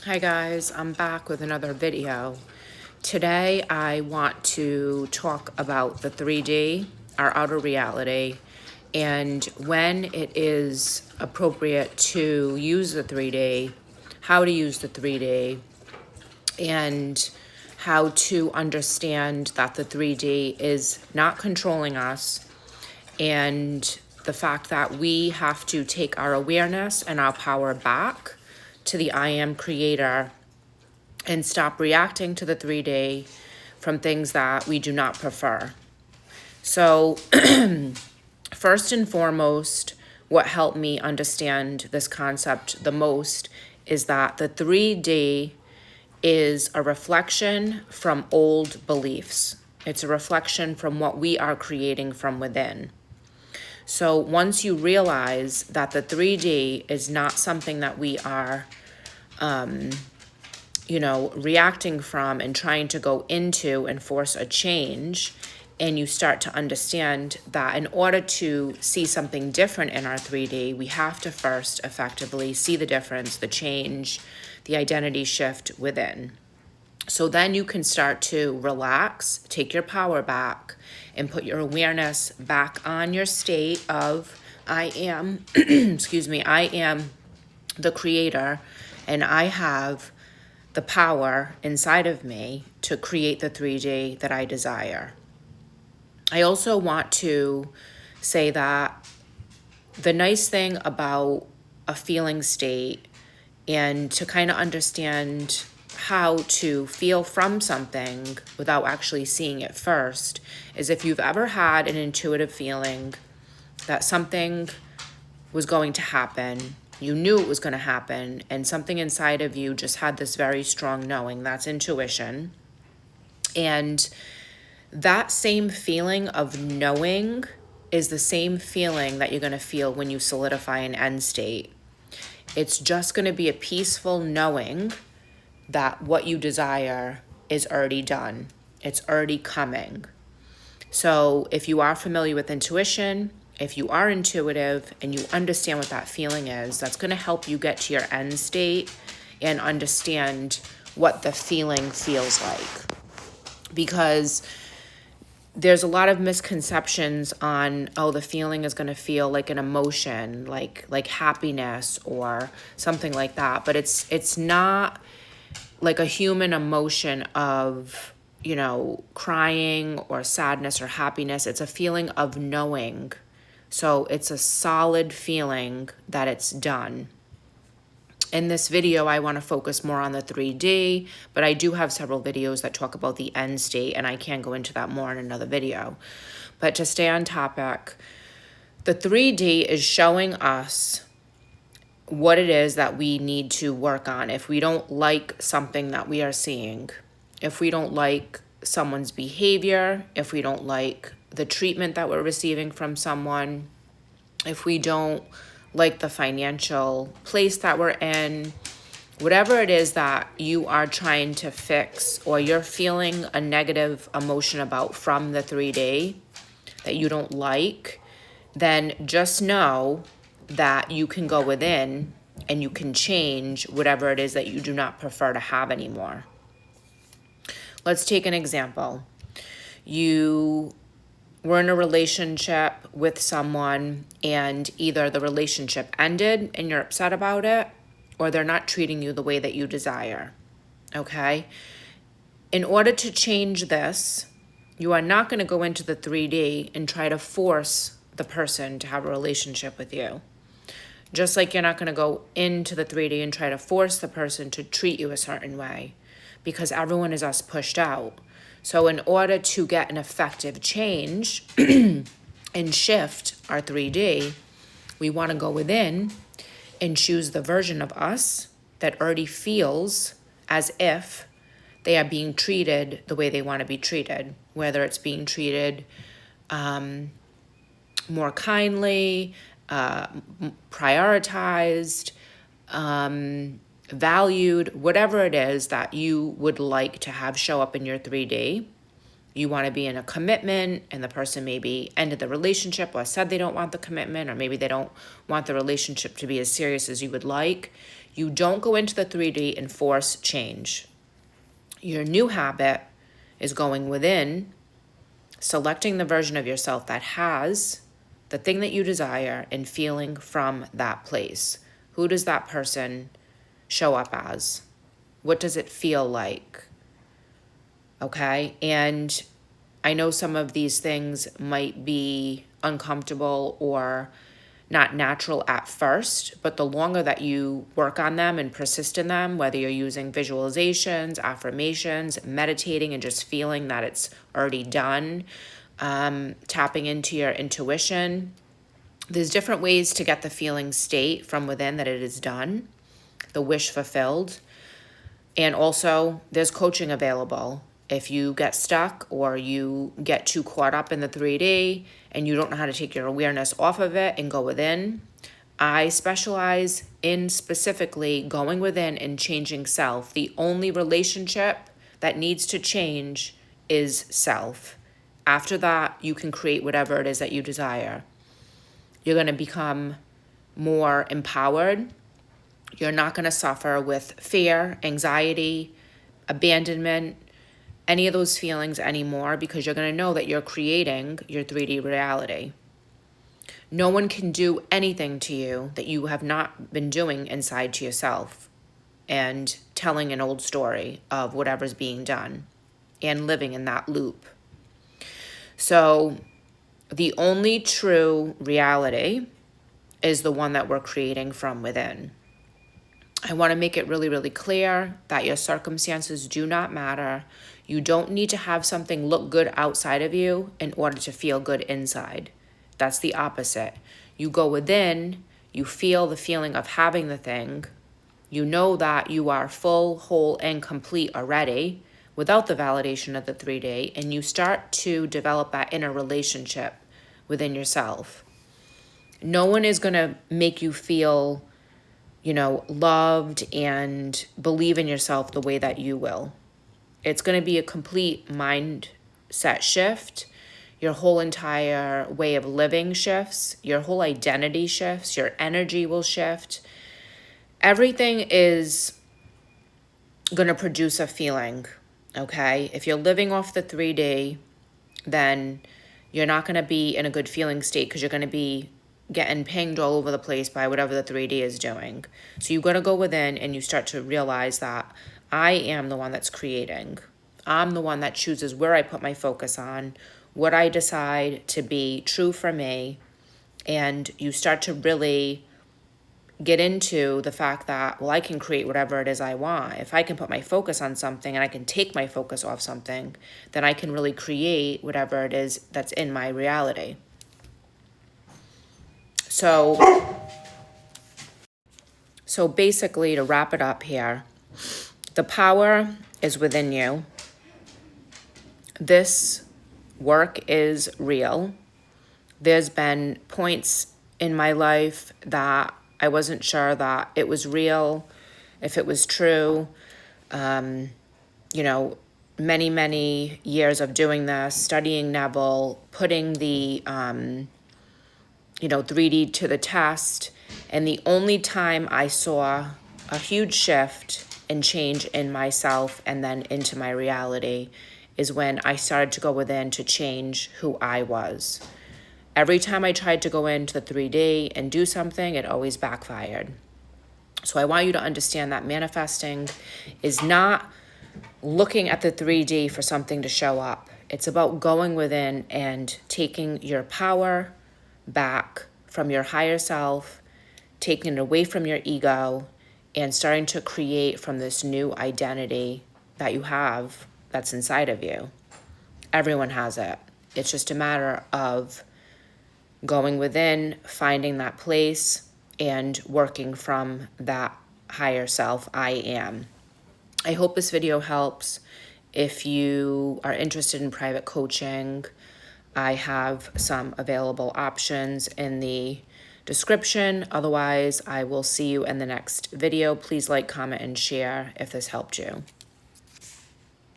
Hi guys, I'm back with another video. Today I want to talk about the 3D, our outer reality, and when it is appropriate to use the 3D, how to use the 3D, and how to understand that the 3D is not controlling us, and the fact that we have to take our awareness and our power back to the I am creator and stop reacting to the 3D from things that we do not prefer. So, first and foremost, what helped me understand this concept the most is that the 3D is a reflection from old beliefs. It's a reflection from what we are creating from within. So once you realize that the 3D is not something that we are reacting from and trying to go into and force a change, and you start to understand that in order to see something different in our 3D, we have to first effectively see the difference, the change, the identity shift within. So then you can start to relax, take your power back, and put your awareness back on your state of I am, I am the creator, and I have the power inside of me to create the 3D that I desire. I also want to say that the nice thing about a feeling state and to kind of understand how to feel from something without actually seeing it first is if you've ever had an intuitive feeling that something was going to happen, you knew it was going to happen, and something inside of you just had this very strong knowing. That's intuition. And that same feeling of knowing is the same feeling that you're going to feel when you solidify an end state. It's just going to be a peaceful knowing that what you desire is already done. It's already coming. So if you are familiar with intuition, if you are intuitive and you understand what that feeling is, that's going to help you get to your end state and understand what the feeling feels like. Because there's a lot of misconceptions on, oh, the feeling is going to feel like an emotion, like happiness or something like that. But it's not like a human emotion of, crying or sadness or happiness. It's a feeling of knowing. So it's a solid feeling that it's done. In this video, I want to focus more on the 3D, but I do have several videos that talk about the end state, and I can go into that more in another video. But to stay on topic, the 3D is showing us what it is that we need to work on. If we don't like something that we are seeing, if we don't like someone's behavior, if we don't like the treatment that we're receiving from someone, if we don't like the financial place that we're in, whatever it is that you are trying to fix or you're feeling a negative emotion about from the 3D that you don't like, then just know that you can go within and you can change whatever it is that you do not prefer to have anymore. Let's take an example. You were in a relationship with someone and either the relationship ended and you're upset about it, or they're not treating you the way that you desire, okay? In order to change this, you are not going to go into the 3D and try to force the person to have a relationship with you. Just like you're not going to go into the 3D and try to force the person to treat you a certain way, because everyone is us pushed out. So in order to get an effective change and shift our 3D, we want to go within and choose the version of us that already feels as if they are being treated the way they want to be treated, whether it's being treated more kindly, prioritized, valued, whatever it is that you would like to have show up in your 3D. You want to be in a commitment and the person maybe ended the relationship or said they don't want the commitment, or maybe they don't want the relationship to be as serious as you would like. You don't go into the 3D and force change. Your new habit is going within, selecting the version of yourself that has the thing that you desire and feeling from that place. Who does that person show up as? What does it feel like? Okay? And I know some of these things might be uncomfortable or not natural at first, but the longer that you work on them and persist in them, whether you're using visualizations, affirmations, meditating, and just feeling that it's already done, tapping into your intuition, there's different ways to get the feeling state from within that it is done, the wish fulfilled. And also, there's coaching available. If you get stuck or you get too caught up in the 3D and you don't know how to take your awareness off of it and go within, I specialize in specifically going within and changing self. The only relationship that needs to change is self. After that, you can create whatever it is that you desire. You're going to become more empowered. You're not going to suffer with fear, anxiety, abandonment, any of those feelings anymore, because you're going to know that you're creating your 3D reality. No one can do anything to you that you have not been doing inside to yourself and telling an old story of whatever's being done and living in that loop. So the only true reality is the one that we're creating from within. I want to make it really, really clear that your circumstances do not matter. You don't need to have something look good outside of you in order to feel good inside. That's the opposite. You go within, you feel the feeling of having the thing. You know that you are full, whole, and complete already without the validation of the 3D, and you start to develop that inner relationship within yourself. No one is going to make you feel, loved and believe in yourself the way that you will. It's going to be a complete mindset shift. Your whole entire way of living shifts. Your whole identity shifts. Your energy will shift. Everything is going to produce a feeling, okay? If you're living off the 3D, then you're not going to be in a good feeling state because you're going to be getting pinged all over the place by whatever the 3D is doing. So you've got to go within and you start to realize that I am the one that's creating. I'm the one that chooses where I put my focus on, what I decide to be true for me. And you start to really get into the fact that, well, I can create whatever it is I want. If I can put my focus on something and I can take my focus off something, then I can really create whatever it is that's in my reality. So basically, to wrap it up here, the power is within you. This work is real. There's been points in my life that I wasn't sure that it was real, if it was true. Many, many years of doing this, studying Neville, putting the 3D to the test. And the only time I saw a huge shift and change in myself and then into my reality is when I started to go within to change who I was. Every time I tried to go into the 3D and do something, it always backfired. So I want you to understand that manifesting is not looking at the 3D for something to show up. It's about going within and taking your power back from your higher self, taking it away from your ego, and starting to create from this new identity that you have that's inside of you. Everyone has it. It's just a matter of going within, finding that place, and working from that higher self I am. I hope this video helps. If you are interested in private coaching, I have some available options in the description. Otherwise, I will see you in the next video. Please like, comment, and share if this helped you.